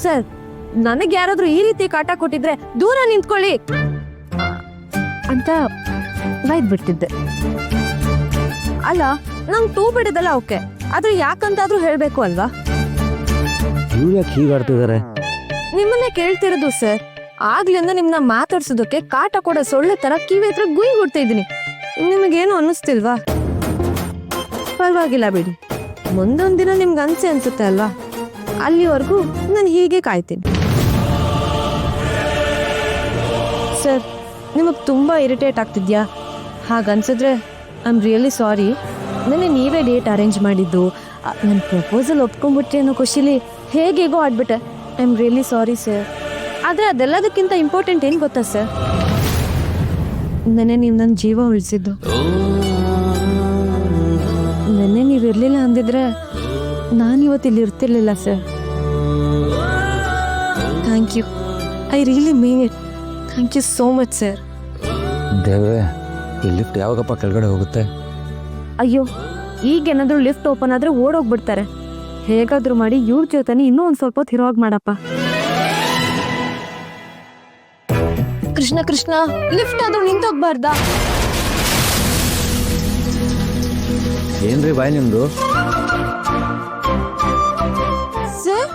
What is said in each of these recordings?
Sir, ನನಗೆ ಯಾರಾದ್ರೂ ಈ ರೀತಿ ಕಾಟ ಕೊಟ್ಟಿದ್ರೆ ದೂರ ನಿಂತ್ಕೊಳ್ಳಿ ಅಂತ ಬೈದ್ಬಿಡ್ತಿದ್ದೆ. ಅಲ್ಲ, ನಂಗೆ ಟೂ ಬಿಡೋದಲ್ಲ ಓಕೆ, ಆದ್ರೆ ಯಾಕಂತಾದ್ರೂ ಹೇಳ್ಬೇಕು ಅಲ್ವಾ? ಇವ್ರು ಯಾಕೆ ಹೀಗಾಡ್ತಿದ್ದಾರೆ? ನಿಮ್ಮನ್ನೇ ಕೇಳ್ತಿರೋದು ಸರ್. ಆಗ್ಲಿಂದ ನಿಮ್ನ ಮಾತಾಡ್ಸೋದಕ್ಕೆ ಕಾಟ ಕೊಡೋ ಸೊಳ್ಳೆ ತರ ಕಿವಿ ಹತ್ರ ಗುಯ್ ಗುಡ್ತಾ ಇದ್ದೀನಿ. ನಿಮಗೇನು ಅನ್ನಿಸ್ತಿಲ್ವಾ? ಪರವಾಗಿಲ್ಲ ಬಿಡಿ, ಮುಂದೊಂದ್ ದಿನ ನಿಮ್ಗೆ ಅನ್ಸುತ್ತೆ ಅಲ್ವಾ? ಅಲ್ಲಿವರೆಗೂ ನಾನು ಹೀಗೆ ಕಾಯ್ತೀನಿ. ಸರ್, ನಿಮಗೆ ತುಂಬಾ ಇರಿಟೇಟ್ ಆಗ್ತಿದ್ಯಾ? ಹಾಗನ್ಸಿದ್ರೆ ಐ ಆಮ್ ರಿಯಲಿ ಸಾರಿ. ನನಗೆ ನೀವೇ ಡೇಟ್ ಅರೇಂಜ್ ಮಾಡಿದ್ದು, ನನ್ನ ಪ್ರಪೋಸಲ್ ಒಪ್ಕೊಂಡ್ಬಿಟ್ರಿ ಅನ್ನೋ ಖುಷಿಲಿ ಹೇಗೇಗೋ ಆಡ್ಬಿಟ್ಟೆ. I am really sorry sir. ಆದರೆ ಅದೆಲ್ಲದಕ್ಕಿಂತ ಇಂಪಾರ್ಟೆಂಟ್ ಏನು ಗೊತ್ತಾ ಸರ್? ನೆನ್ನೆ ನೀವು ನನ್ನ ಜೀವ ಉಳಿಸಿದ್ದು. ನೆನ್ನೆ ನೀವು ಇರಲಿಲ್ಲ ಅಂದಿದ್ರೆ ನಾನಿವತ್ತು ಇಲ್ಲಿ ಇರ್ತಿರ್ಲಿಲ್ಲ sir. Thank you, I really mean it. Thank you so much sir. ದೇವ್ರೆ, ಈ ಲಿಫ್ಟ್ ಯಾವಾಗಪ್ಪ ಕೆಳಗಡೆ ಹೋಗುತ್ತೆ? ಅಯ್ಯೋ, ಈಗೇನಾದ್ರೂ ಲಿಫ್ಟ್ ಓಪನ್ ಆದ್ರೆ ಓಡೋಗ್ಬಿಡ್ತಾರೆ. ಹೇಗಾದ್ರೂ ಮಾಡಿ ಇವ್ರ ಜೊತೆನೆ ಇನ್ನೂ ಒಂದು ಸ್ವಲ್ಪ ಹೊತ್ತು ಇರೋವಾಗ ಮಾಡಪ್ಪ. ಕೃಷ್ಣ ಕೃಷ್ಣ, ಲಿಫ್ಟ್ ಆದ್ರೂ ನಿಂತೋಗ್ಬಾರ್ದಾ? ಏನ್ರಿ ಬಾಯ್ ನಿಮ್ದು? ಸರ್,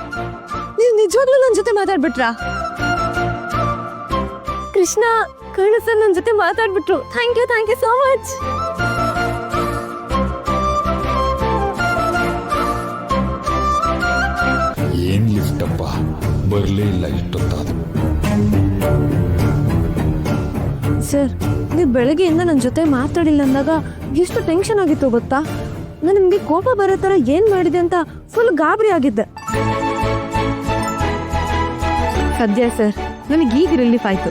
ನೀವು ನಿಜವಾಗ್ಲೂ ನನ್ನ ಜೊತೆ ಮಾತಾಡ್ಬಿಟ್ರಾ? ಕೃಷ್ಣ ಕರ್ಣ ಸರ್ ನನ್ನ ಜೊತೆ ಮಾತಾಡ್ಬಿಟ್ರು. Thank you so much. ಏನ್ ಲಿಫ್ಟ್ ಅಪ್ಪ, ಬರ್ಲೇ ಇಲ್ಲ ಇಷ್ಟೊತ್ತಾದ್ರು. ಸರ್, ನೀವು ಬೆಳಗ್ಗೆಯಿಂದ ನನ್ನ ಜೊತೆ ಮಾತಾಡಿಲ್ಲ ಅಂದಾಗ ಎಷ್ಟು ಟೆನ್ಷನ್ ಆಗಿತ್ತು ಗೊತ್ತಾ? ನಾನು ನಿಮಗೆ ಕೋಪ ಬರೋ ಥರ ಏನು ಮಾಡಿದೆ ಅಂತ ಫುಲ್ ಗಾಬರಿ ಆಗಿದ್ದೆ. ಸದ್ಯ ಸರ್, ನನಗೆ ಈಗ ರಿಲೀಫ್ ಆಯಿತು.